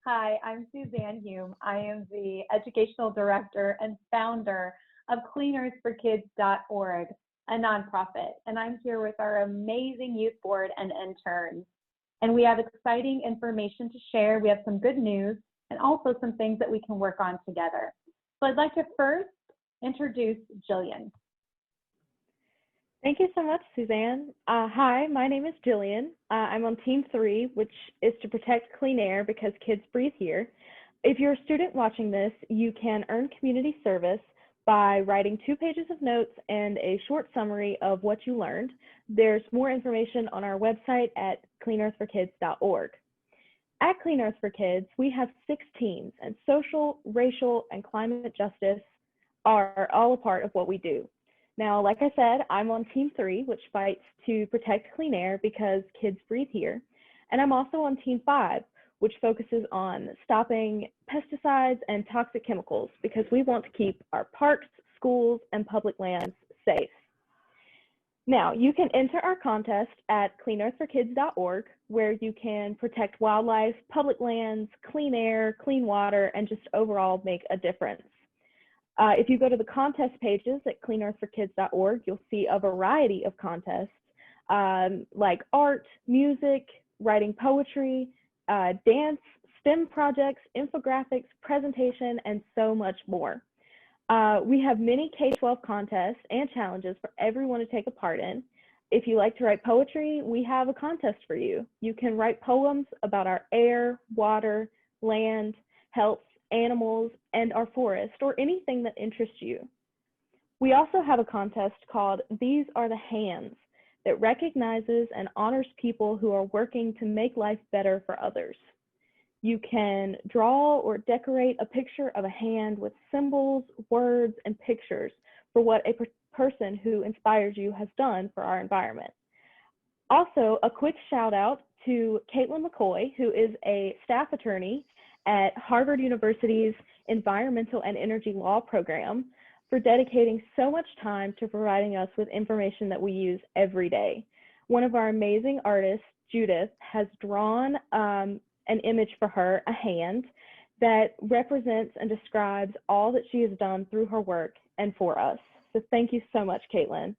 Hi, I'm Suzanne Hume. I am the Educational Director and founder of CleanEarthForKids.org, a nonprofit, and I'm here with our amazing youth board and interns. And we have exciting information to share. We have some good news and also some things that we can work on together. So I'd like to first introduce Jillian. Thank you so much, Suzanne. Hi, my name is Jillian. I'm on Team 3, which is to protect clean air because kids breathe here. If you're a student watching this, you can earn community service by writing 2 pages of notes and a short summary of what you learned. There's more information on our website at cleanearthforkids.org. At Clean Earth for Kids, we have 6 teams, and social, racial, and climate justice are all a part of what we do. Now, like I said, I'm on Team 3, which fights to protect clean air because kids breathe here. And I'm also on Team 5, which focuses on stopping pesticides and toxic chemicals because we want to keep our parks, schools, and public lands safe. Now, you can enter our contest at cleanearthforkids.org, where you can protect wildlife, public lands, clean air, clean water, and just overall make a difference. If you go to the contest pages at cleanearthforkids.org, you'll see a variety of contests like art, music, writing poetry, dance, STEM projects, infographics, presentation, and so much more. We have many K-12 contests and challenges for everyone to take a part in. If you like to write poetry, we have a contest for you. You can write poems about our air, water, land, health, animals, and our forest, or anything that interests you. We also have a contest called These Are the Hands that recognizes and honors people who are working to make life better for others. You can draw or decorate a picture of a hand with symbols, words, and pictures for what a person who inspires you has done for our environment. Also, a quick shout out to Caitlin McCoy, who is a staff attorney at Harvard University's Environmental and Energy Law program, for dedicating so much time to providing us with information that we use every day. One of our amazing artists, Judith, has drawn an image for her, a hand, that represents and describes all that she has done through her work and for us. So thank you so much, Caitlin.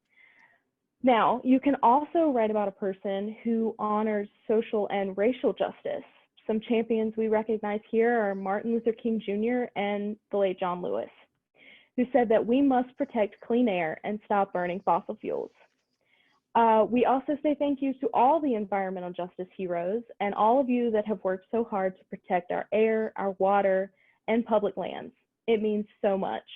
Now, you can also write about a person who honors social and racial justice. Some champions we recognize here are Martin Luther King Jr. and the late John Lewis, who said that we must protect clean air and stop burning fossil fuels. We also say thank you to all the environmental justice heroes and all of you that have worked so hard to protect our air, our water, and public lands. It means so much.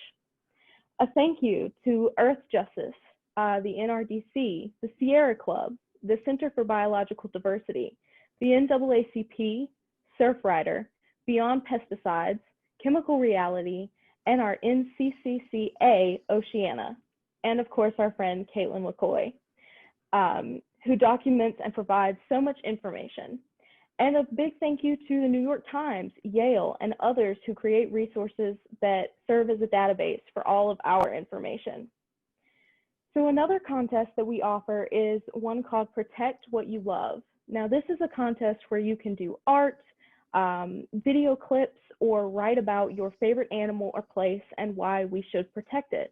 A thank you to Earth Justice, the NRDC, the Sierra Club, the Center for Biological Diversity, the NAACP, Surfrider, Beyond Pesticides, Chemical Reality, and our NCCCA Oceana, and of course our friend Caitlin McCoy, who documents and provides so much information. And a big thank you to the New York Times, Yale, and others who create resources that serve as a database for all of our information. So another contest that we offer is one called Protect What You Love. Now this is a contest where you can do art, video clips, or write about your favorite animal or place and why we should protect it.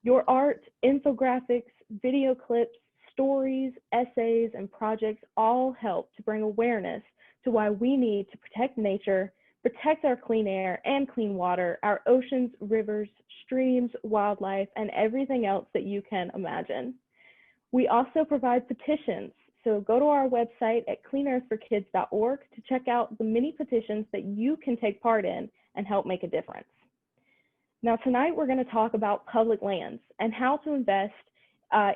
Your art, infographics, video clips, stories, essays, and projects all help to bring awareness to why we need to protect nature, protect our clean air and clean water, our oceans, rivers, streams, wildlife, and everything else that you can imagine. We also provide petitions. So go to our website at cleanearthforkids.org to check out the many petitions that you can take part in and help make a difference. Now tonight we're going to talk about public lands and how to invest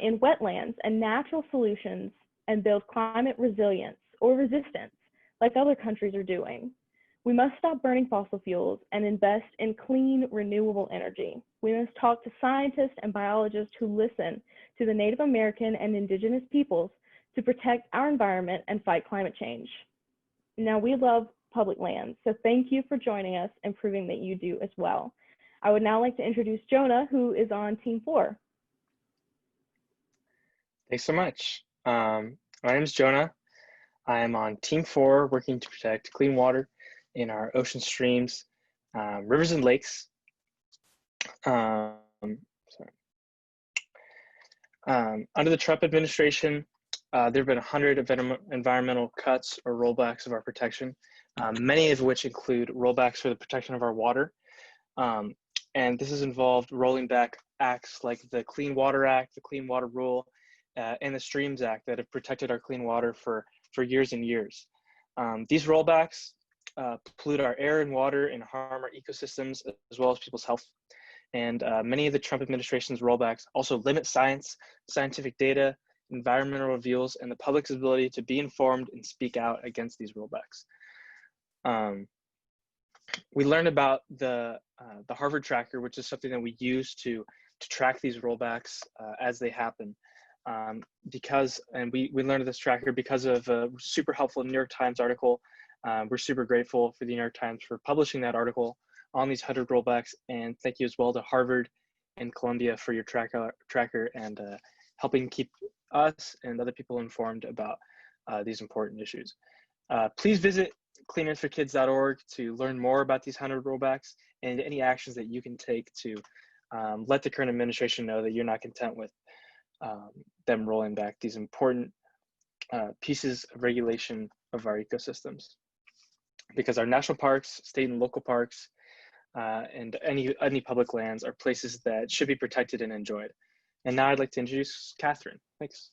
in wetlands and natural solutions and build climate resilience or resistance like other countries are doing. We must stop burning fossil fuels and invest in clean, renewable energy. We must talk to scientists and biologists who listen to the Native American and Indigenous peoples to protect our environment and fight climate change. Now, we love public lands, so thank you for joining us and proving that you do as well. I would now like to introduce Jonah, who is on Team 4. Thanks so much. My name is Jonah. I am on Team 4, working to protect clean water in our ocean streams, rivers and lakes. Under the Trump administration, there have been 100 environmental cuts or rollbacks of our protection, many of which include rollbacks for the protection of our water. And this has involved rolling back acts like the Clean Water Act, the Clean Water Rule, and the Streams Act that have protected our clean water for years and years. These rollbacks pollute our air and water and harm our ecosystems as well as people's health. And many of the Trump administration's rollbacks also limit science, scientific data, environmental reveals, and the public's ability to be informed and speak out against these rollbacks. We learned about the Harvard tracker, which is something that we use to track these rollbacks as they happen. We learned this tracker because of a super helpful New York Times article. We're super grateful for the New York Times for publishing that article on these 100 rollbacks, and thank you as well to Harvard and Columbia for your tracker and helping keep us and other people informed about these important issues. Please visit cleanairforkids.org to learn more about these 100 rollbacks and any actions that you can take to let the current administration know that you're not content with them rolling back these important pieces of regulation of our ecosystems. Because our national parks, state and local parks, and any public lands are places that should be protected and enjoyed. And now I'd like to introduce Catherine. Thanks.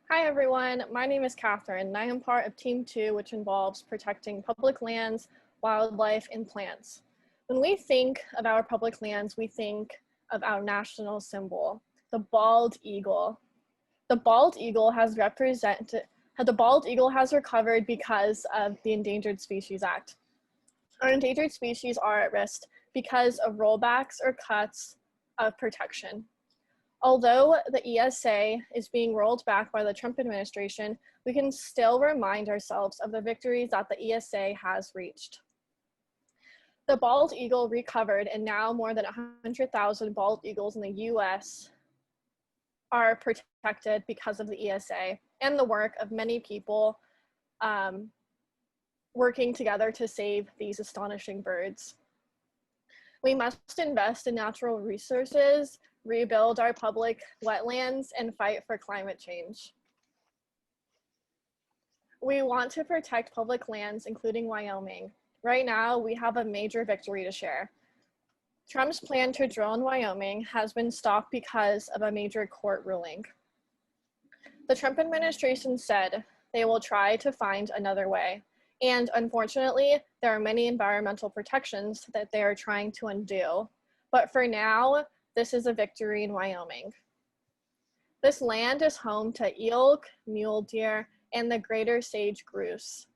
Hi everyone, my name is Catherine and I am part of Team 2, which involves protecting public lands, wildlife, and plants. When we think of our public lands, we think of our national symbol, the bald eagle. The bald eagle has recovered because of the Endangered Species Act. Our endangered species are at risk because of rollbacks or cuts of protection. Although the ESA is being rolled back by the Trump administration, we can still remind ourselves of the victories that the ESA has reached. The bald eagle recovered, and now more than 100,000 bald eagles in the US are protected because of the ESA and the work of many people working together to save these astonishing birds. We must invest in natural resources, rebuild our public wetlands, and fight for climate change. We want to protect public lands, including Wyoming. Right now, we have a major victory to share. Trump's plan to drill in Wyoming has been stopped because of a major court ruling. The Trump administration said they will try to find another way. And unfortunately, there are many environmental protections that they are trying to undo. But for now, this is a victory in Wyoming. This land is home to elk, mule deer, and the greater sage grouse.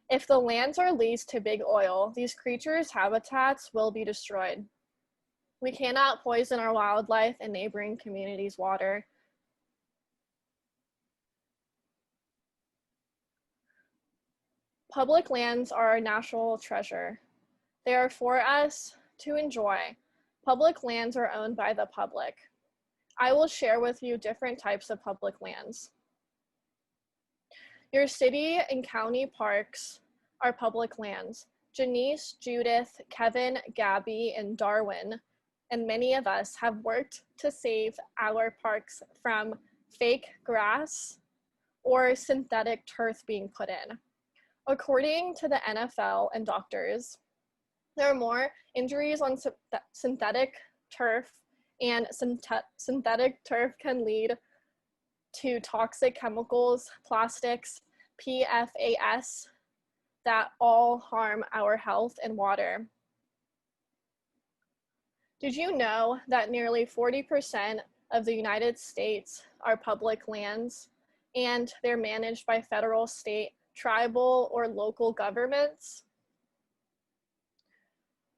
If the lands are leased to big oil, these creatures' habitats will be destroyed. We cannot poison our wildlife and neighboring communities' water. Public lands are a national treasure. They are for us to enjoy. Public lands are owned by the public. I will share with you different types of public lands. Your city and county parks are public lands. Janice, Judith, Kevin, Gabby, and Darwin, and many of us have worked to save our parks from fake grass or synthetic turf being put in. According to the NFL and doctors, there are more injuries on synthetic turf, and synthetic turf can lead to toxic chemicals, plastics, PFAS, that all harm our health and water. Did you know that nearly 40% of the United States are public lands, and they're managed by federal, state, tribal, or local governments?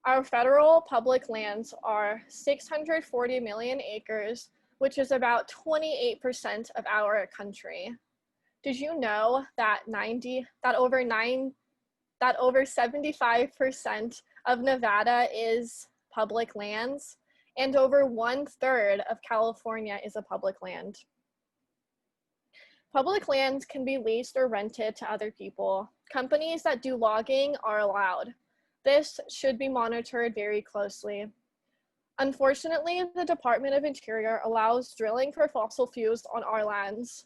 Our federal public lands are 640 million acres, which is about 28% of our country. Did you know that over 75% of Nevada is public lands, and over 1/3 of California is a public land? Public lands can be leased or rented to other people. Companies that do logging are allowed. This should be monitored very closely. Unfortunately, the Department of Interior allows drilling for fossil fuels on our lands.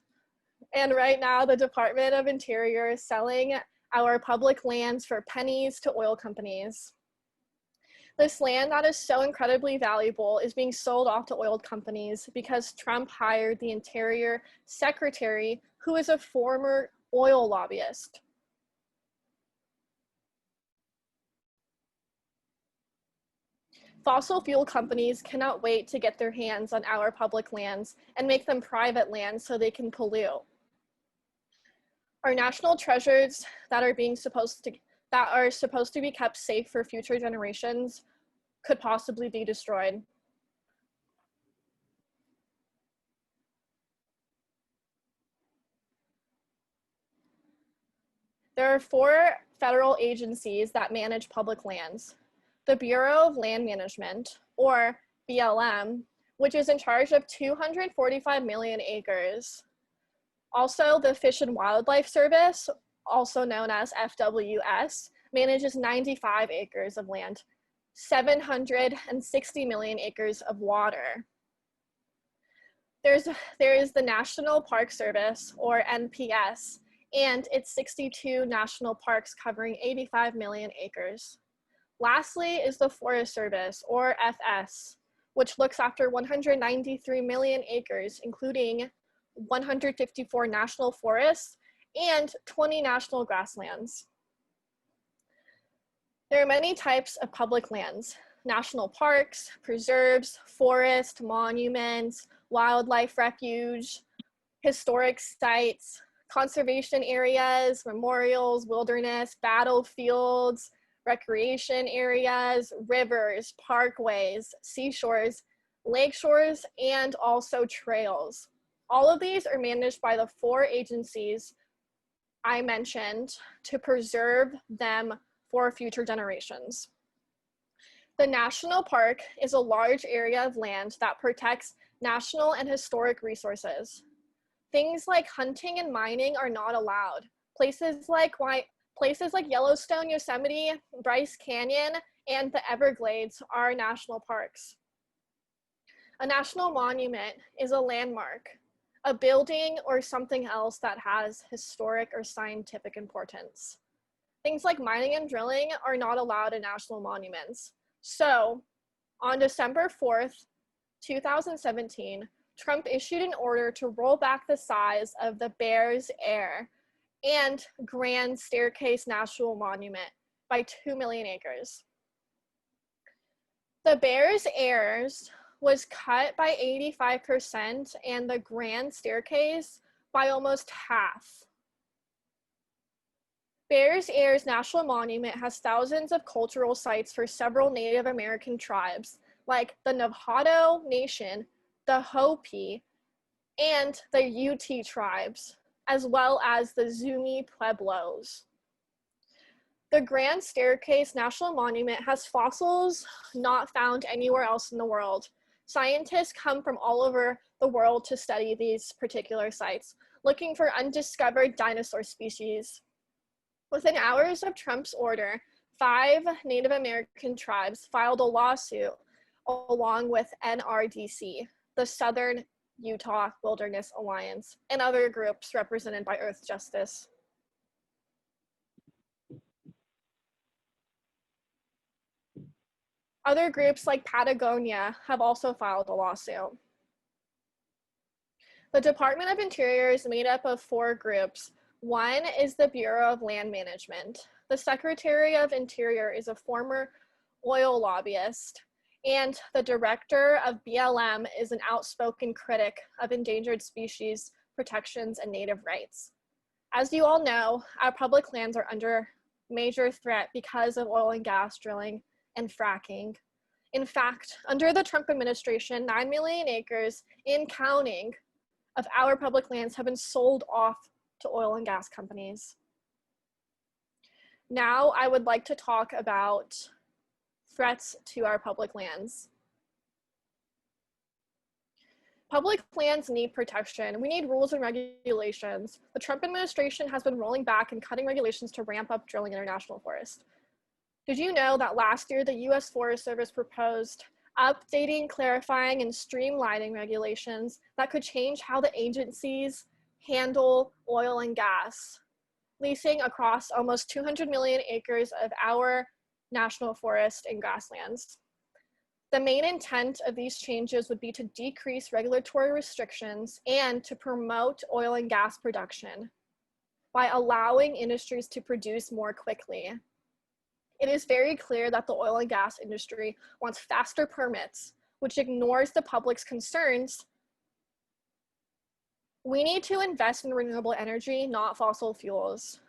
And right now, the Department of Interior is selling our public lands for pennies to oil companies. This land that is so incredibly valuable is being sold off to oil companies because Trump hired the Interior Secretary, who is a former oil lobbyist. Fossil fuel companies cannot wait to get their hands on our public lands and make them private lands so they can pollute. Our national treasures that are supposed to be kept safe for future generations could possibly be destroyed. There are 4 federal agencies that manage public lands. The Bureau of Land Management, or BLM, which is in charge of 245 million acres. Also, the Fish and Wildlife Service, also known as FWS, manages 95 acres of land, 760 million acres of water. There is the National Park Service, or NPS, and its 62 national parks covering 85 million acres. Lastly is the Forest Service, or FS, which looks after 193 million acres, including 154 national forests and 20 national grasslands. There are many types of public lands: national parks, preserves, forest, monuments, wildlife refuge, historic sites, conservation areas, memorials, wilderness, battlefields, recreation areas, rivers, parkways, seashores, lakeshores, and also trails. All of these are managed by the 4 agencies I mentioned to preserve them for future generations. The national park is a large area of land that protects national and historic resources. Things like hunting and mining are not allowed. Places like Yellowstone, Yosemite, Bryce Canyon, and the Everglades are national parks. A national monument is a landmark, a building or something else that has historic or scientific importance. Things like mining and drilling are not allowed in national monuments. So, on December 4th, 2017, Trump issued an order to roll back the size of the Bears Ear and Grand Staircase National Monument by 2 million acres. The Bears Ears was cut by 85% and the Grand Staircase by almost half. Bears Ears National Monument has thousands of cultural sites for several Native American tribes, like the Navajo Nation, the Hopi, and the Ute tribes, as well as the Zuni Pueblos. The Grand Staircase National Monument has fossils not found anywhere else in the world. Scientists come from all over the world to study these particular sites, looking for undiscovered dinosaur species. Within hours of Trump's order, 5 Native American tribes filed a lawsuit along with NRDC, the Southern Utah Wilderness Alliance, and other groups represented by Earth Justice. Other groups like Patagonia have also filed a lawsuit. The Department of Interior is made up of 4 groups. One is the Bureau of Land Management. The Secretary of Interior is a former oil lobbyist, and the director of BLM is an outspoken critic of endangered species protections and native rights. As you all know, our public lands are under major threat because of oil and gas drilling and fracking. In fact, under the Trump administration, 9 million acres in counting of our public lands have been sold off to oil and gas companies. Now I would like to talk about threats to our public lands. Public lands need protection. We need rules and regulations. The Trump administration has been rolling back and cutting regulations to ramp up drilling in our national forest. Did you know that last year the US Forest Service proposed updating, clarifying, and streamlining regulations that could change how the agencies handle oil and gas, leasing across almost 200 million acres of our national forest and grasslands? The main intent of these changes would be to decrease regulatory restrictions and to promote oil and gas production by allowing industries to produce more quickly. It is very clear that the oil and gas industry wants faster permits, which ignores the public's concerns. We need to invest in renewable energy, not fossil fuels.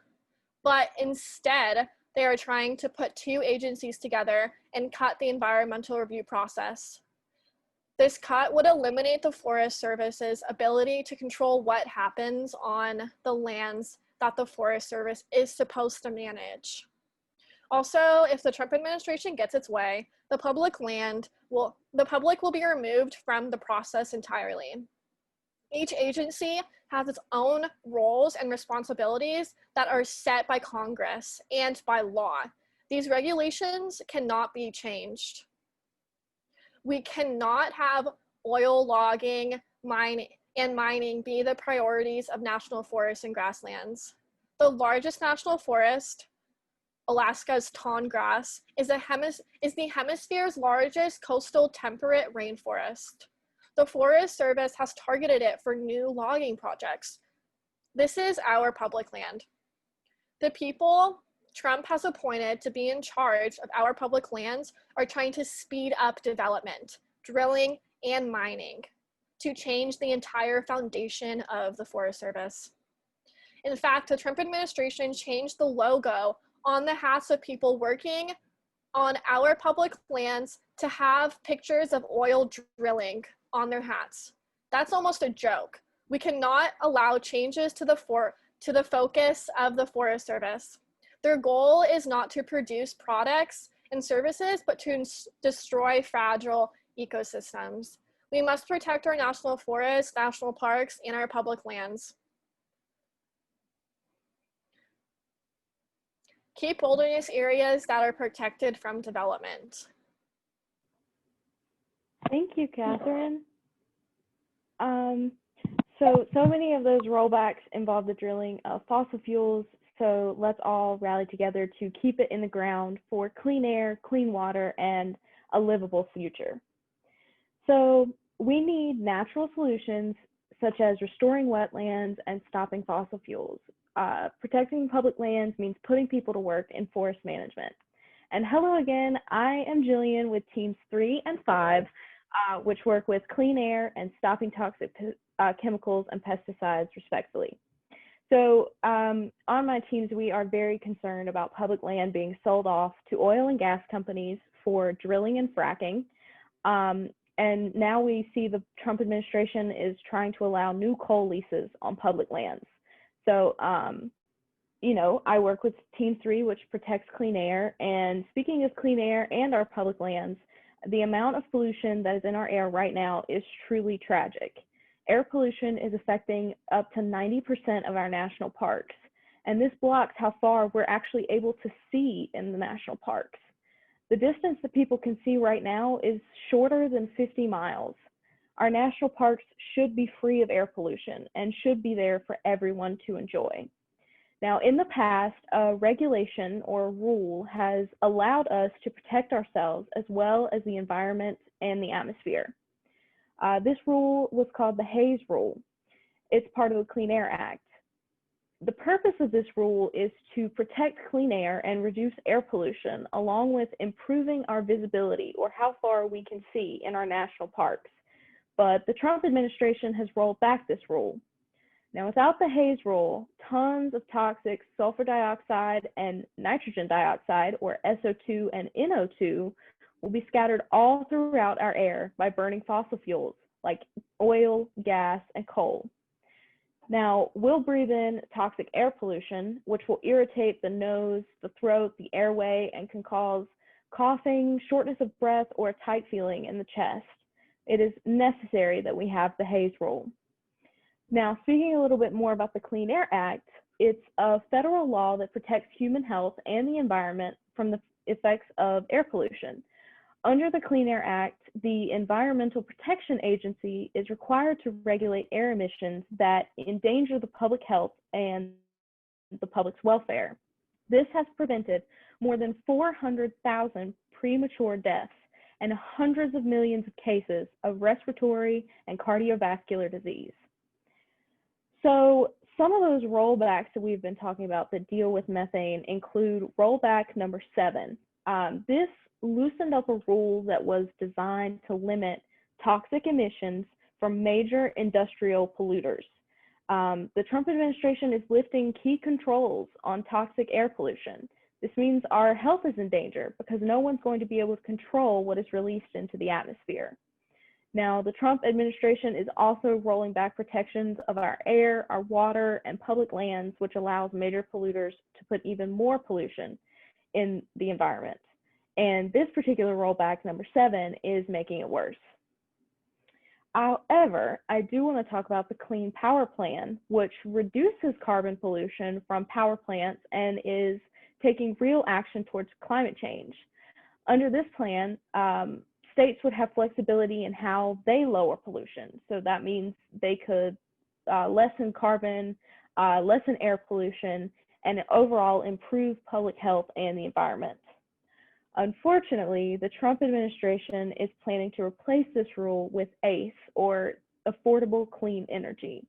But instead, they are trying to put two agencies together and cut the environmental review process. This cut would eliminate the Forest Service's ability to control what happens on the lands that the Forest Service is supposed to manage. Also, if the Trump administration gets its way, the public will be removed from the process entirely. Each agency has its own roles and responsibilities that are set by Congress and by law. These regulations cannot be changed. We cannot have oil logging, mining be the priorities of national forests and grasslands. The largest national forest, Alaska's tallgrass, is the hemisphere's largest coastal temperate rainforest. The Forest Service has targeted it for new logging projects. This is our public land. The people Trump has appointed to be in charge of our public lands are trying to speed up development, drilling, and mining to change the entire foundation of the Forest Service. In fact, the Trump administration changed the logo on the hats of people working on our public lands to have pictures of oil drilling on their hats. That's almost a joke. We cannot allow changes to the focus of the Forest Service. Their goal is not to produce products and services, but to destroy fragile ecosystems. We must protect our national forests, national parks, and our public lands. Keep wilderness areas that are protected from development. Thank you, Catherine. So many of those rollbacks involve the drilling of fossil fuels, so let's all rally together to keep it in the ground for clean air, clean water, and a livable future. So we need natural solutions such as restoring wetlands and stopping fossil fuels. Protecting public lands means putting people to work in forest management. And hello again, I am Jillian with teams 3 and 5, which work with clean air and stopping toxic chemicals and pesticides respectively. So on my teams, we are very concerned about public land being sold off to oil and gas companies for drilling and fracking. And now we see the Trump administration is trying to allow new coal leases on public lands. So, you know, I work with Team 3, which protects clean air. And speaking of clean air and our public lands, the amount of pollution that is in our air right now is truly tragic. Air pollution is affecting up to 90% of our national parks. And this blocks how far we're actually able to see in the national parks. The distance that people can see right now is shorter than 50 miles. Our national parks should be free of air pollution and should be there for everyone to enjoy. Now, in the past, a regulation or a rule has allowed us to protect ourselves as well as the environment and the atmosphere. This rule was called the Hayes Rule. It's part of the Clean Air Act. The purpose of this rule is to protect clean air and reduce air pollution, along with improving our visibility or how far we can see in our national parks. But the Trump administration has rolled back this rule. Now, without the Hayes Rule, tons of toxic sulfur dioxide and nitrogen dioxide, or SO2 and NO2, will be scattered all throughout our air by burning fossil fuels like oil, gas, and coal. Now, we'll breathe in toxic air pollution, which will irritate the nose, the throat, the airway, and can cause coughing, shortness of breath, or a tight feeling in the chest. It is necessary that we have the Hayes Rule. Now, speaking a little bit more about the Clean Air Act, it's a federal law that protects human health and the environment from the effects of air pollution. Under the Clean Air Act, the Environmental Protection Agency is required to regulate air emissions that endanger the public health and the public's welfare. This has prevented more than 400,000 premature deaths and hundreds of millions of cases of respiratory and cardiovascular disease. So some of those rollbacks that we've been talking about that deal with methane include rollback number 7. This loosened up a rule that was designed to limit toxic emissions from major industrial polluters. The Trump administration is lifting key controls on toxic air pollution. This means our health is in danger because no one's going to be able to control what is released into the atmosphere. Now, the Trump administration is also rolling back protections of our air, our water, and public lands, which allows major polluters to put even more pollution in the environment. And this particular rollback, number 7, is making it worse. However, I do want to talk about the Clean Power Plan, which reduces carbon pollution from power plants and is taking real action towards climate change. Under this plan, states would have flexibility in how they lower pollution. So that means they could lessen carbon, lessen air pollution, and overall improve public health and the environment. Unfortunately, the Trump administration is planning to replace this rule with ACE, or Affordable Clean Energy.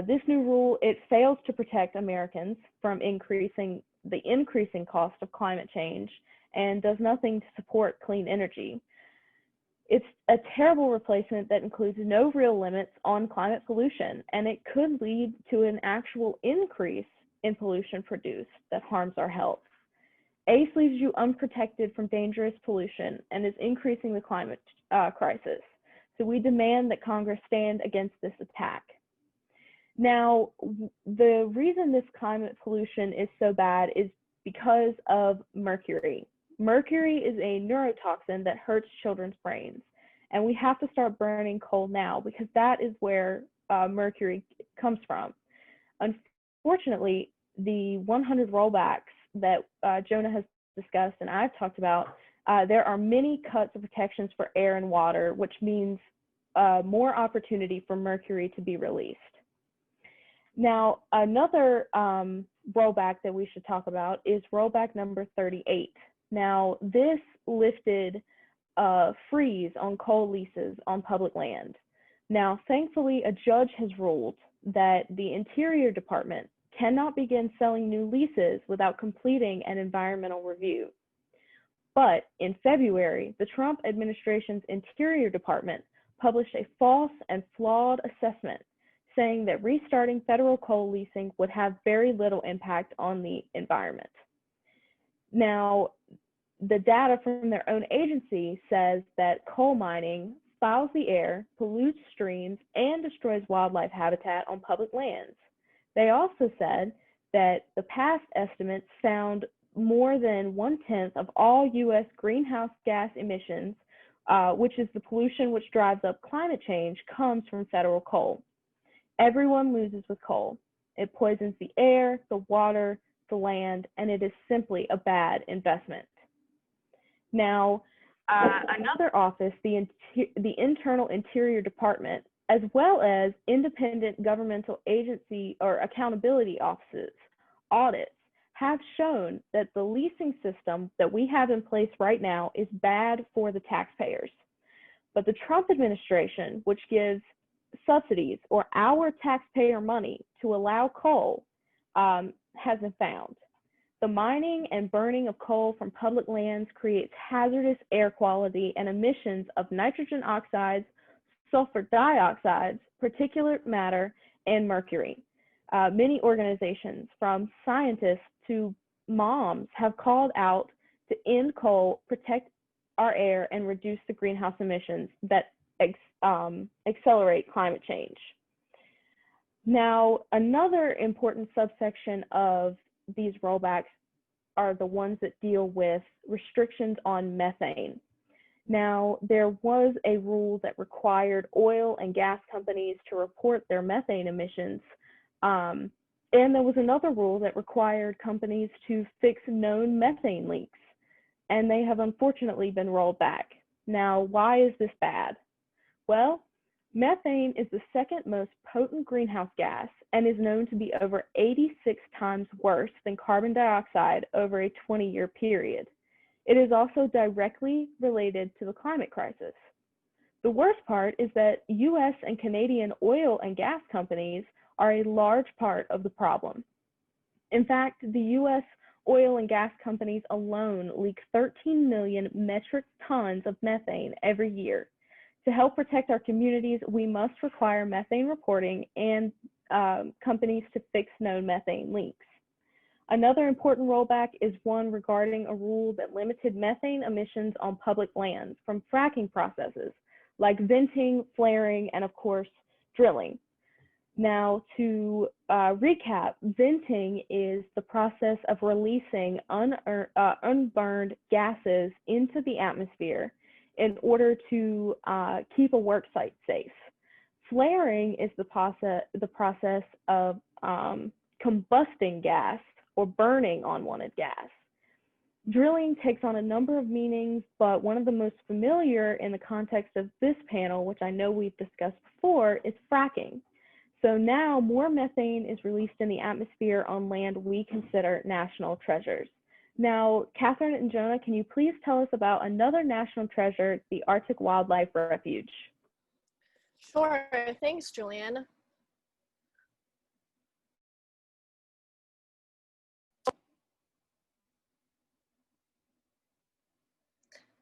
This new rule, it fails to protect Americans from the increasing cost of climate change and does nothing to support clean energy. It's a terrible replacement that includes no real limits on climate pollution, and it could lead to an actual increase in pollution produced that harms our health. ACE leaves you unprotected from dangerous pollution and is increasing the climate crisis. So we demand that Congress stand against this attack. Now, the reason this climate pollution is so bad is because of mercury. Mercury is a neurotoxin that hurts children's brains, and we have to start burning coal now because that is where mercury comes from. Unfortunately, the 100 rollbacks that Jonah has discussed and I've talked about, there are many cuts of protections for air and water, which means more opportunity for mercury to be released. Now, another rollback that we should talk about is rollback number 38. Now, this lifted a freeze on coal leases on public land. Now, thankfully, a judge has ruled that the Interior Department cannot begin selling new leases without completing an environmental review. But in February, the Trump administration's Interior Department published a false and flawed assessment saying that restarting federal coal leasing would have very little impact on the environment. Now, the data from their own agency says that coal mining fouls the air, pollutes streams, and destroys wildlife habitat on public lands. They also said that the past estimates found more than 1/10 of all U.S. greenhouse gas emissions, which is the pollution which drives up climate change, comes from federal coal. Everyone loses with coal. It poisons the air, the water, the land, and it is simply a bad investment. Now, another office, the Internal Interior Department, as well as independent governmental agency or accountability offices, audits, have shown that the leasing system that we have in place right now is bad for the taxpayers. But the Trump administration, which gives subsidies or our taxpayer money to allow coal, hasn't found. The mining and burning of coal from public lands creates hazardous air quality and emissions of nitrogen oxides, sulfur dioxides, particulate matter, and mercury. Many organizations, from scientists to moms, have called out to end coal, protect our air, and reduce the greenhouse emissions that accelerate climate change. Now, another important subsection of these rollbacks are the ones that deal with restrictions on methane. Now, there was a rule that required oil and gas companies to report their methane emissions. And there was another rule that required companies to fix known methane leaks, and they have unfortunately been rolled back. Now, why is this bad? Well, methane is the second most potent greenhouse gas and is known to be over 86 times worse than carbon dioxide over a 20-year period. It is also directly related to the climate crisis. The worst part is that US and Canadian oil and gas companies are a large part of the problem. In fact, the US oil and gas companies alone leak 13 million metric tons of methane every year. To help protect our communities, we must require methane reporting and companies to fix known methane leaks. Another important rollback is one regarding a rule that limited methane emissions on public lands from fracking processes like venting, flaring, and of course, drilling. Now, to recap, venting is the process of releasing unburned gases into the atmosphere in order to keep a work site safe. Flaring is the process of combusting gas or burning unwanted gas. Drilling takes on a number of meanings, but one of the most familiar in the context of this panel, which I know we've discussed before, is fracking. So now more methane is released in the atmosphere on land we consider national treasures. Now, Catherine and Jonah, can you please tell us about another national treasure, the Arctic Wildlife Refuge? Sure, thanks, Julian.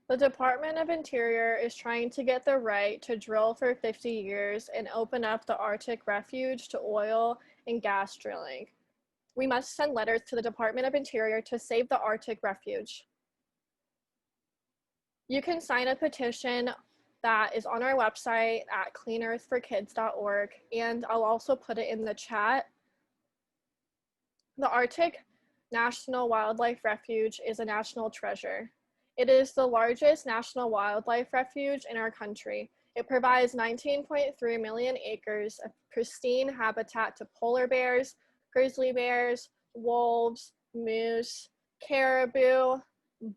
The Department of Interior is trying to get the right to drill for 50 years and open up the Arctic Refuge to oil and gas drilling. We must send letters to the Department of Interior to save the Arctic Refuge. You can sign a petition that is on our website at cleanearthforkids.org, and I'll also put it in the chat. The Arctic National Wildlife Refuge is a national treasure. It is the largest national wildlife refuge in our country. It provides 19.3 million acres of pristine habitat to polar bears, grizzly bears, wolves, moose, caribou,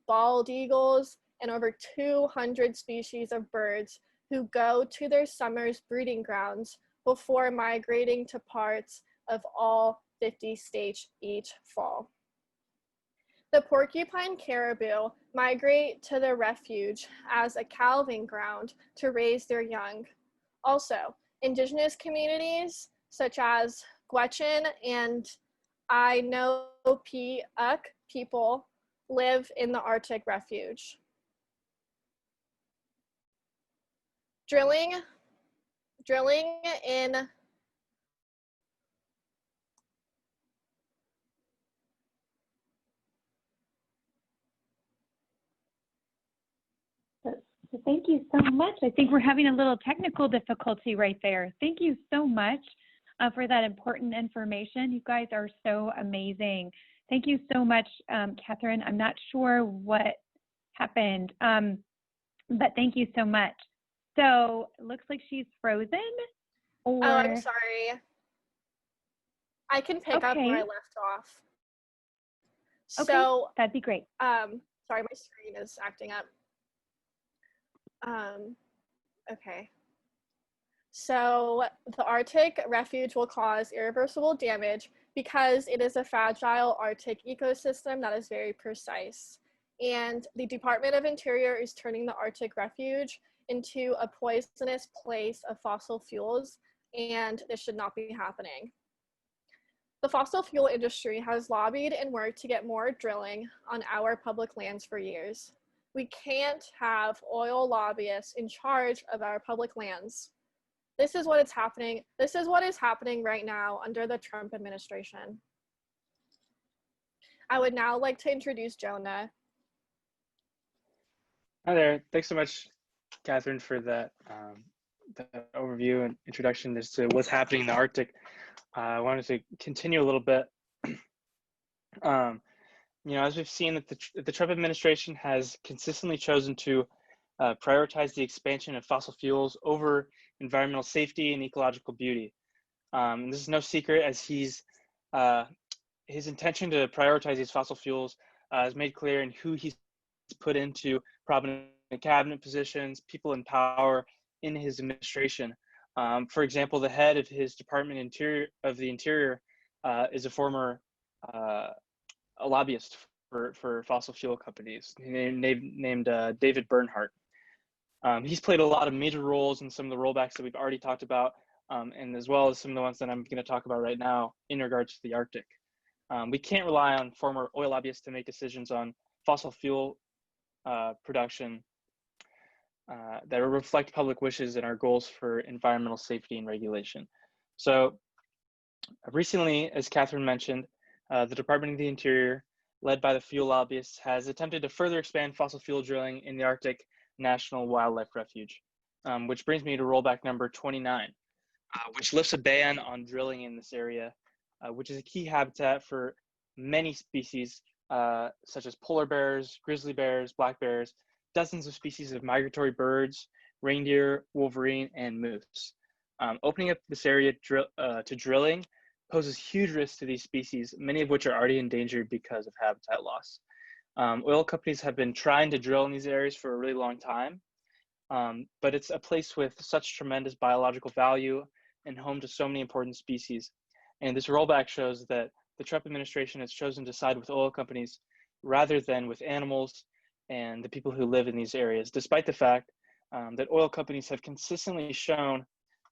bald eagles, and over 200 species of birds who go to their summer's breeding grounds before migrating to parts of all 50 states each fall. The porcupine caribou migrate to the refuge as a calving ground to raise their young. Also, indigenous communities such as Gwich'in and Inupiaq people live in the Arctic Refuge. Drilling in So thank you so much. I think we're having a little technical difficulty right there. Thank you so much for that important information. You guys are so amazing. Thank you so much, Catherine. I'm not sure what happened, but thank you so much. So it looks like she's frozen. Or... Oh, I'm sorry. I can pick up where I left off. Okay, So, that'd be great. Sorry, my screen is acting up. Okay. So the Arctic Refuge will cause irreversible damage because it is a fragile Arctic ecosystem that is very precise. And the Department of Interior is turning the Arctic Refuge into a poisonous place of fossil fuels, and this should not be happening. The fossil fuel industry has lobbied and worked to get more drilling on our public lands for years. We can't have oil lobbyists in charge of our public lands. This is what is happening. This is what is happening right now under the Trump administration. I would now like to introduce Jonah. Hi there. Thanks so much, Catherine, for that, that overview and introduction as to what's happening in the Arctic. I wanted to continue a little bit. You know, as we've seen, that the Trump administration has consistently chosen to prioritize the expansion of fossil fuels over environmental safety and ecological beauty. And this is no secret, as his intention to prioritize these fossil fuels is made clear in who he's put into prominent cabinet positions, people in power in his administration. For example, the head of his Department of the Interior is a former a lobbyist for fossil fuel companies named David Bernhardt. He's played a lot of major roles in some of the rollbacks that we've already talked about, and as well as some of the ones that I'm going to talk about right now in regards to the Arctic. We can't rely on former oil lobbyists to make decisions on fossil fuel production that reflect public wishes and our goals for environmental safety and regulation. So recently, as Catherine mentioned, the Department of the Interior, led by the fuel lobbyists, has attempted to further expand fossil fuel drilling in the Arctic National Wildlife Refuge, which brings me to rollback number 29, which lifts a ban on drilling in this area, which is a key habitat for many species, such as polar bears, grizzly bears, black bears, dozens of species of migratory birds, reindeer, wolverine, and moose. Opening up this area to drilling poses huge risks to these species, many of which are already endangered because of habitat loss. Oil companies have been trying to drill in these areas for a really long time, but it's a place with such tremendous biological value and home to so many important species. And this rollback shows that the Trump administration has chosen to side with oil companies rather than with animals and the people who live in these areas, despite the fact that oil companies have consistently shown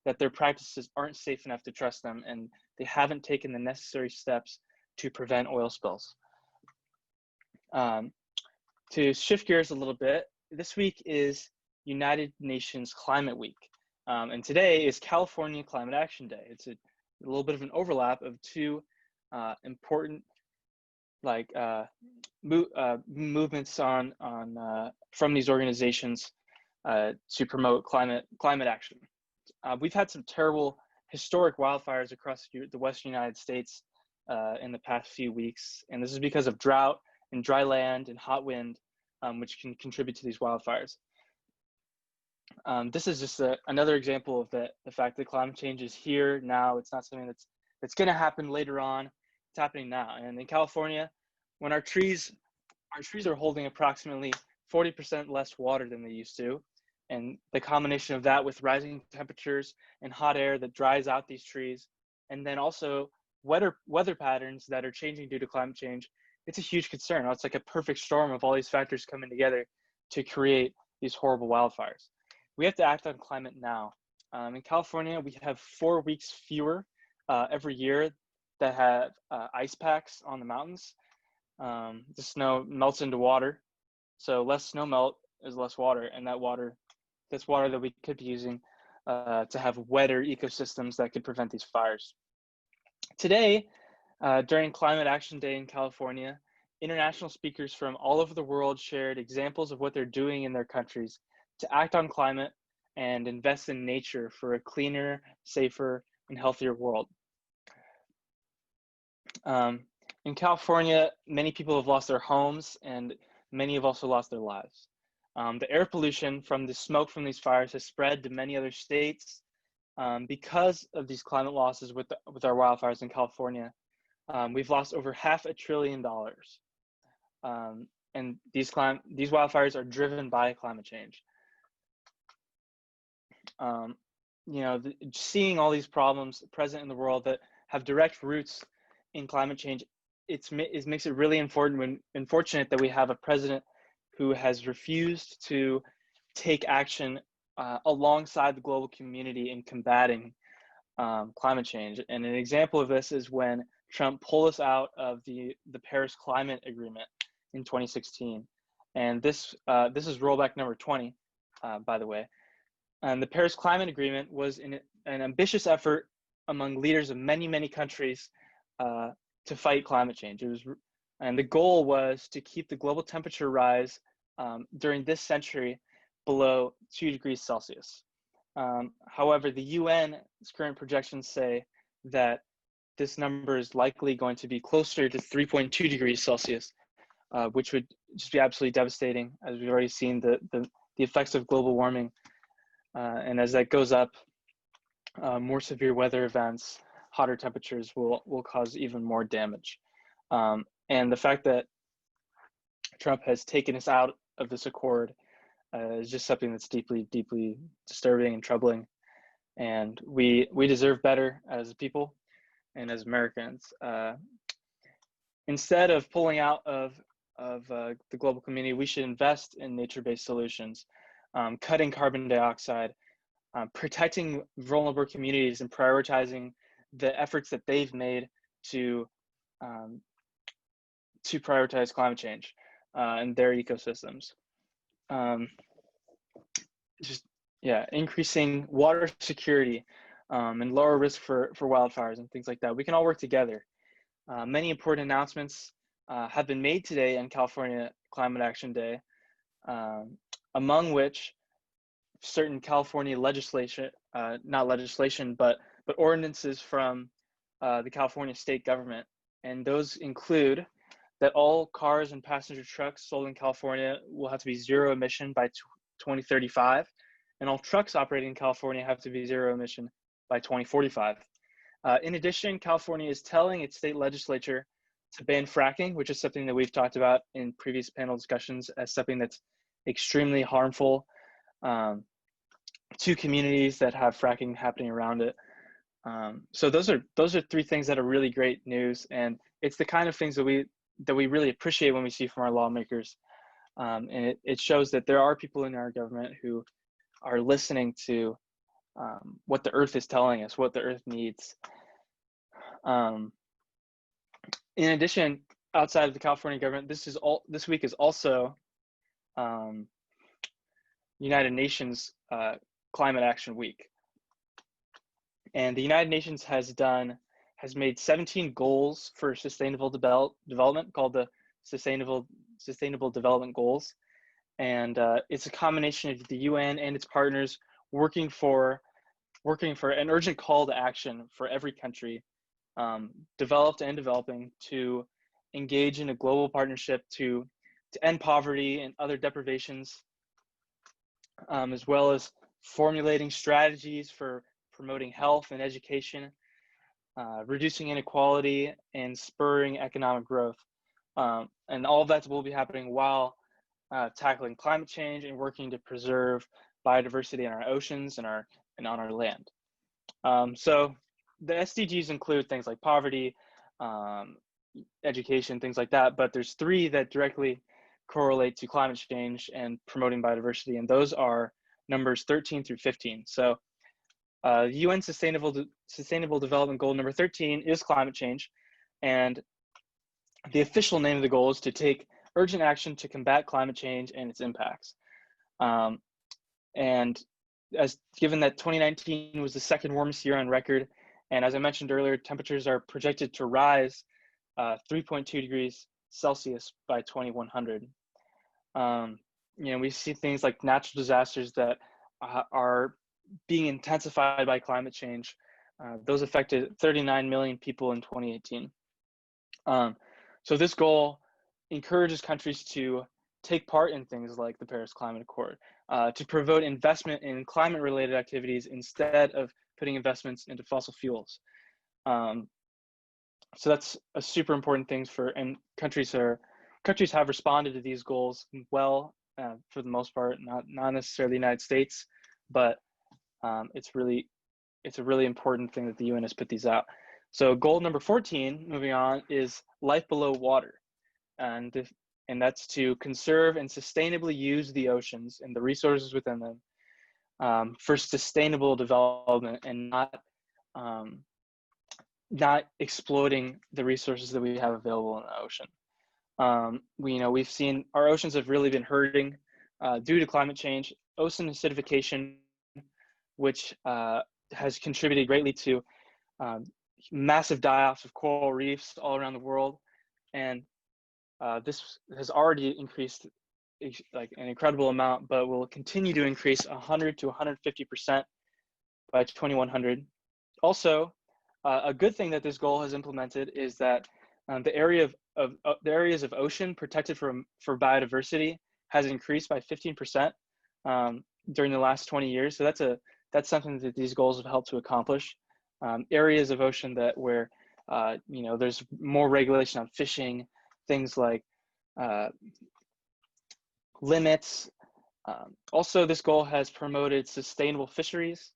that their practices aren't safe enough to trust them, and they haven't taken the necessary steps to prevent oil spills. To shift gears a little bit, this week is United Nations Climate Week, and today is California Climate Action Day. It's a little bit of an overlap of two important movements from these organizations to promote climate action. We've had some terrible historic wildfires across the western United States in the past few weeks, and this is because of drought and dry land and hot wind, which can contribute to these wildfires. This is just another example of the fact that climate change is here now. It's not something that's going to happen later on. It's happening now. And in California, when our trees are holding approximately 40% less water than they used to, and the combination of that with rising temperatures and hot air that dries out these trees, and then also weather patterns that are changing due to climate change, it's a huge concern. It's like a perfect storm of all these factors coming together to create these horrible wildfires. We have to act on climate now. In California, we have 4 weeks fewer every year that have ice packs on the mountains. The snow melts into water, so less snow melt is less water, and that's water that we could be using to have wetter ecosystems that could prevent these fires. Today, during Climate Action Day in California, international speakers from all over the world shared examples of what they're doing in their countries to act on climate and invest in nature for a cleaner, safer, and healthier world. In California, many people have lost their homes, and many have also lost their lives. The air pollution from the smoke from these fires has spread to many other states. Because of these climate losses with our wildfires in California, we've lost over $500 billion. And these wildfires are driven by climate change. Seeing all these problems present in the world that have direct roots in climate change, it makes it really unfortunate that we have a president who has refused to take action alongside the global community in combating climate change. And an example of this is when Trump pulled us out of the Paris Climate Agreement in 2016. And this is rollback number 20, by the way. And the Paris Climate Agreement was an ambitious effort among leaders of many, many countries to fight climate change. And the goal was to keep the global temperature rise during this century below 2 degrees Celsius. However, the UN's current projections say that this number is likely going to be closer to 3.2 degrees Celsius, which would just be absolutely devastating, as we've already seen the the effects of global warming. And as that goes up, more severe weather events, hotter temperatures will cause even more damage. And the fact that Trump has taken us out of this accord is just something that's deeply, deeply disturbing and troubling. And we deserve better as people and as Americans. Instead of pulling out of the global community, we should invest in nature-based solutions, cutting carbon dioxide, protecting vulnerable communities, and prioritizing the efforts that they've made to prioritize climate change and their ecosystems. Increasing water security and lower risk for wildfires and things like that. We can all work together. Many important announcements have been made today on California Climate Action Day, among which certain California legislation, not legislation, but ordinances from the California state government. And those include that all cars and passenger trucks sold in California will have to be zero emission by 2035, and all trucks operating in California have to be zero emission by 2045. In addition, California is telling its state legislature to ban fracking, which is something that we've talked about in previous panel discussions as something that's extremely harmful to communities that have fracking happening around it. So those are three things that are really great news, and it's the kind of things that we really appreciate when we see from our lawmakers. And it shows that there are people in our government who are listening to what the earth is telling us, what the earth needs. In addition, outside of the California government, this week is also United Nations Climate Action Week. And the United Nations has made 17 goals for sustainable development called the Sustainable Development Goals. And it's a combination of the UN and its partners working for an urgent call to action for every country, developed and developing, to engage in a global partnership to end poverty and other deprivations, as well as formulating strategies for promoting health and education, reducing inequality, and spurring economic growth. And all of that will be happening while tackling climate change and working to preserve biodiversity in our oceans and on our land. So the SDGs include things like poverty, education, things like that, but there's three that directly correlate to climate change and promoting biodiversity, and those are numbers 13 through 15. So UN Sustainable Development Goal number 13 is climate change, and the official name of the goal is to take urgent action to combat climate change and its impacts. And given that 2019 was the second warmest year on record, and as I mentioned earlier, temperatures are projected to rise 3.2 degrees Celsius by 2100. We see things like natural disasters that are being intensified by climate change. Those affected 39 million people in 2018. So this goal encourages countries to take part in things like the Paris Climate Accord, to promote investment in climate-related activities instead of putting investments into fossil fuels. So that's a super important thing and countries have responded to these goals well, for the most part, not necessarily the United States, but it's a really important thing that the UN has put these out. So goal number 14, moving on, is life below water. And that's to conserve and sustainably use the oceans and the resources within them for sustainable development, and not exploiting the resources that we have available in the ocean. We've seen our oceans have really been hurting due to climate change, ocean acidification, which has contributed greatly to massive die-offs of coral reefs all around the world. And this has already increased like an incredible amount, but will continue to increase 100 to 150% by 2100. Also, a good thing that this goal has implemented is that the areas of ocean protected for biodiversity has increased by 15%. during the last 20 years. So that's something that these goals have helped to accomplish. Areas of ocean where there's more regulation on fishing, things like limits. Also, this goal has promoted sustainable fisheries.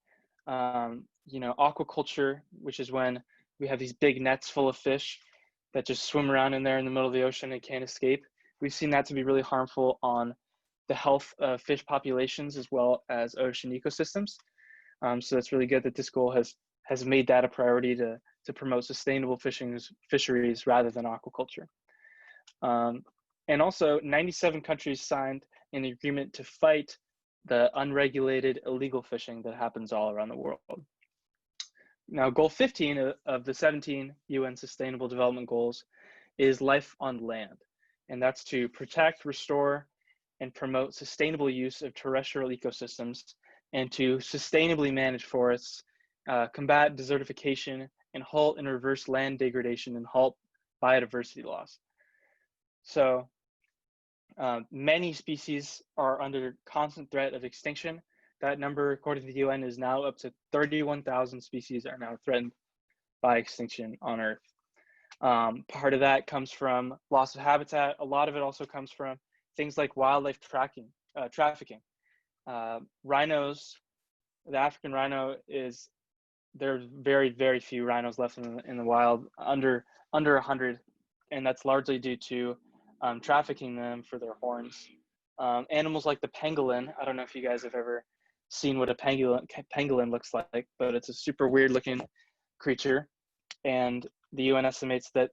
Aquaculture, which is when we have these big nets full of fish that just swim around in there in the middle of the ocean and can't escape. We've seen that to be really harmful on the health of fish populations as well as ocean ecosystems. So it's really good that this goal has made that a priority to promote sustainable fisheries rather than aquaculture. And also 97 countries signed an agreement to fight the unregulated illegal fishing that happens all around the world. Now, goal 15 of the 17 UN Sustainable Development Goals is life on land. And that's to protect, restore, and promote sustainable use of terrestrial ecosystems and to sustainably manage forests, combat desertification, and halt and reverse land degradation and halt biodiversity loss. So many species are under constant threat of extinction. That number, according to the UN, is now up to 31,000 species are now threatened by extinction on Earth. Part of that comes from loss of habitat. A lot of it also comes from things like wildlife trafficking. Rhinos, the African rhino there's very, very few rhinos left in the wild, under 100, and that's largely due to trafficking them for their horns. Animals like the pangolin, I don't know if you guys have ever seen what a pangolin looks like, but it's a super weird looking creature. And the UN estimates that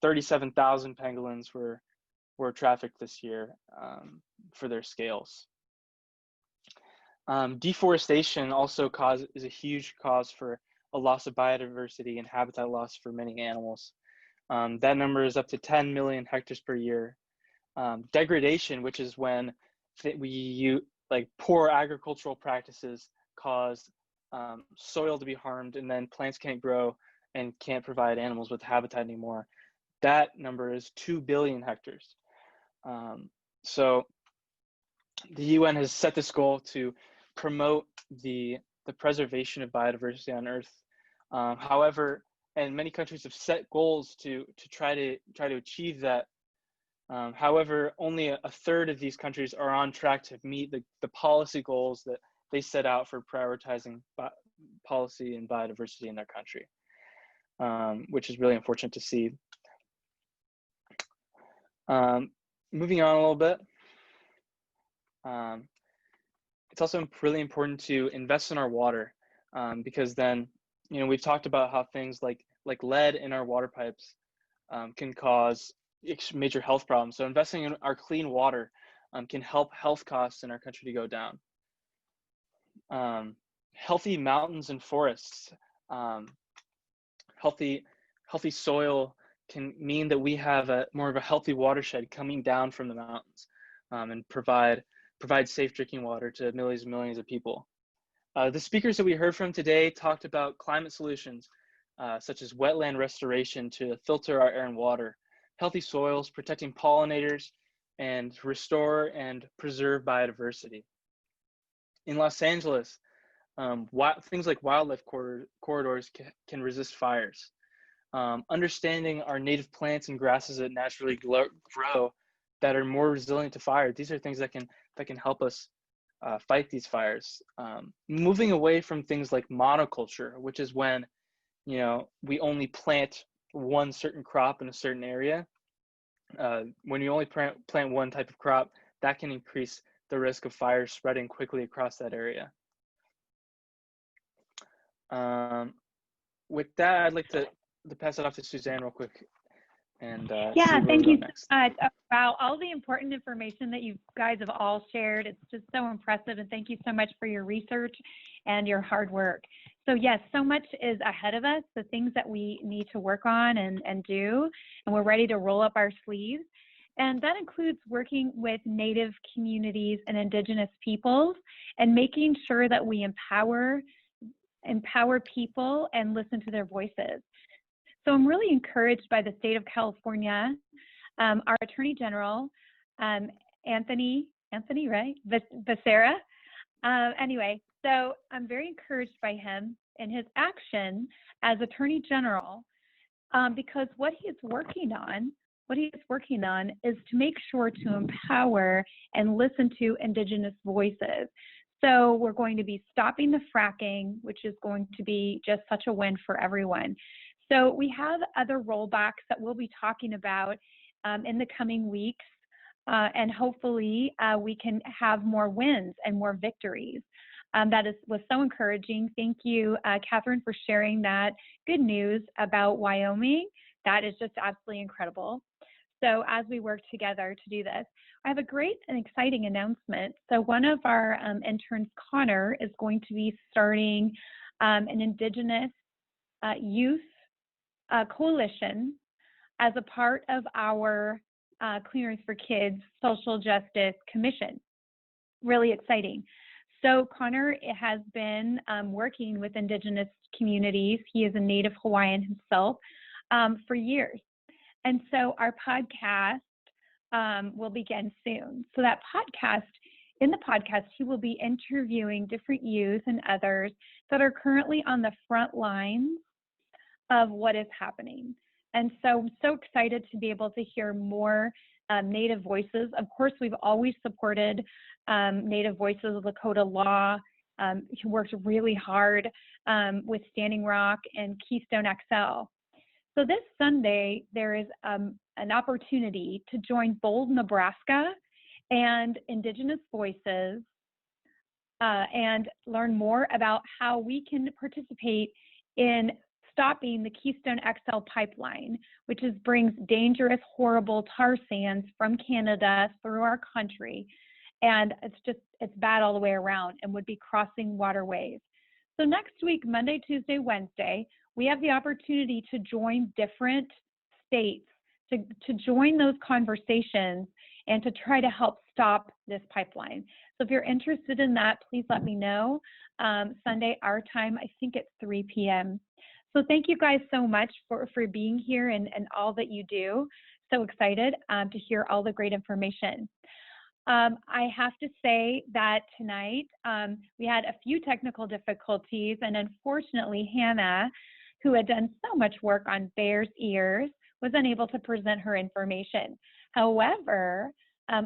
37,000 pangolins were trafficked this year for their scales. Deforestation also is a huge cause for a loss of biodiversity and habitat loss for many animals. That number is up to 10 million hectares per year. Degradation, which is when poor agricultural practices cause soil to be harmed, and then plants can't grow and can't provide animals with habitat anymore. That number is 2 billion hectares. So the UN has set this goal to promote the preservation of biodiversity on Earth. However, and many countries have set goals to try to achieve that. However, only a third of these countries are on track to meet the policy goals that they set out for prioritizing policy and biodiversity in their country, which is really unfortunate to see. Moving on a little bit, it's also really important to invest in our water, because then, we've talked about how things like lead in our water pipes can cause major health problems. So investing in our clean water can help health costs in our country to go down. Healthy mountains and forests, healthy soil can mean that we have more of a healthy watershed coming down from the mountains, and provide safe drinking water to millions and millions of people. The speakers that we heard from today talked about climate solutions, such as wetland restoration to filter our air and water, healthy soils, protecting pollinators, and restore and preserve biodiversity. In Los Angeles, things like wildlife corridors can resist fires. Understanding our native plants and grasses that naturally grow that are more resilient to fire. These are things that can help us fight these fires. Moving away from things like monoculture, which is when we only plant one certain crop in a certain area. When you only plant one type of crop, that can increase the risk of fire spreading quickly across that area. With that, I'd like to pass it off to Suzanne real quick. And thank you so much. Wow, all the important information that you guys have all shared. It's just so impressive, and thank you so much for your research and your hard work. So yes, so much is ahead of us, the things that we need to work on and do, and we're ready to roll up our sleeves. And that includes working with Native communities and Indigenous peoples and making sure that we empower people and listen to their voices. So I'm really encouraged by the state of California. Our Attorney General, Anthony Anthony, right? Becerra. Anyway, so I'm very encouraged by him and his action as Attorney General, because what he is working on is to make sure to empower and listen to Indigenous voices. So we're going to be stopping the fracking, which is going to be just such a win for everyone. So we have other rollbacks that we'll be talking about in the coming weeks, and hopefully we can have more wins and more victories. Was so encouraging. Thank you, Catherine, for sharing that good news about Wyoming. That is just absolutely incredible. So as we work together to do this, I have a great and exciting announcement. So one of our interns, Connor, is going to be starting an Indigenous youth coalition as a part of our Cleaners for Kids Social Justice Commission. Really exciting. So Connor has been working with Indigenous communities. He is a native Hawaiian himself for years. And so our podcast will begin soon. So that podcast, in the podcast, he will be interviewing different youth and others that are currently on the front lines of what is happening. And so I'm so excited to be able to hear more Native voices. Of course, we've always supported Native Voices of Lakota Law. He worked really hard with Standing Rock and Keystone XL. So this Sunday, there is an opportunity to join Bold, Nebraska and Indigenous Voices and learn more about how we can participate in stopping the Keystone XL pipeline, which brings dangerous, horrible tar sands from Canada through our country. And it's bad all the way around and would be crossing waterways. So next week, Monday, Tuesday, Wednesday, we have the opportunity to join different states, to join those conversations and to try to help stop this pipeline. So if you're interested in that, please let me know. Sunday, our time, I think it's 3 p.m. So thank you guys so much for being here and all that you do. So excited to hear all the great information. I have to say that tonight we had a few technical difficulties, and unfortunately Hannah, who had done so much work on Bear's Ears, was unable to present her information. However,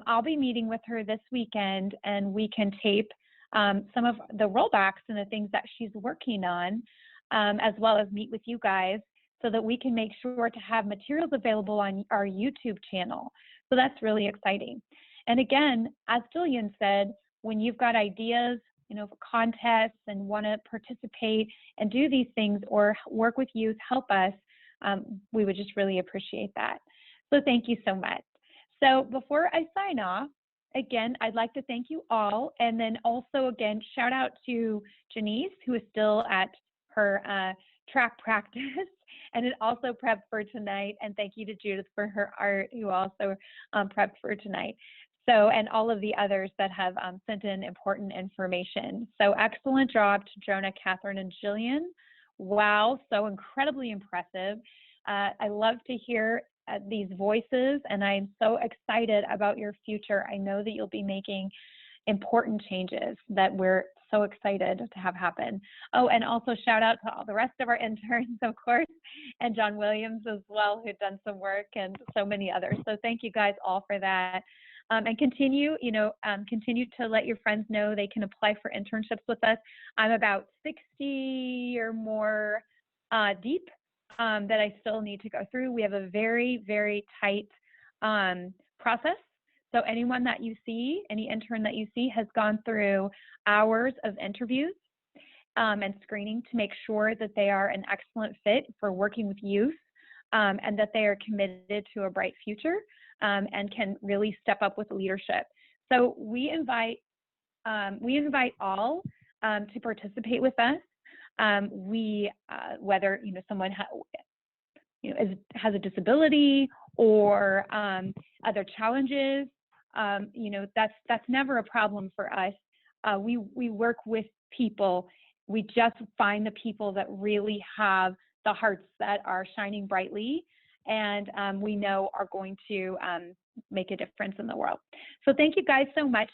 I'll be meeting with her this weekend, and we can tape some of the rollbacks and the things that she's working on, as well as meet with you guys so that we can make sure to have materials available on our YouTube channel. So that's really exciting. And again, as Jillian said, when you've got ideas, for contests and want to participate and do these things or work with youth, help us, we would just really appreciate that. So thank you so much. So before I sign off, again, I'd like to thank you all. And then also, again, shout out to Janice, who is still at her track practice and it also prepped for tonight. And thank you to Judith for her art, who also prepped for tonight. So, and all of the others that have sent in important information. So excellent job to Jonah, Catherine, and Jillian. Wow, so incredibly impressive. I love to hear these voices, and I'm so excited about your future. I know that you'll be making important changes that we're so excited to have happen. Oh, and also shout out to all the rest of our interns, of course, and John Williams as well, who've done some work, and so many others. So thank you guys all for that. And continue to let your friends know they can apply for internships with us. I'm about 60 or more deep that I still need to go through. We have a very, very tight process. So anyone that you see, any intern that you see, has gone through hours of interviews and screening to make sure that they are an excellent fit for working with youth and that they are committed to a bright future. And can really step up with leadership. So we invite all to participate with us. Whether someone has a disability or other challenges, that's never a problem for us. We work with people. We just find the people that really have the hearts that are shining brightly, and we know are going to make a difference in the world. So thank you guys so much.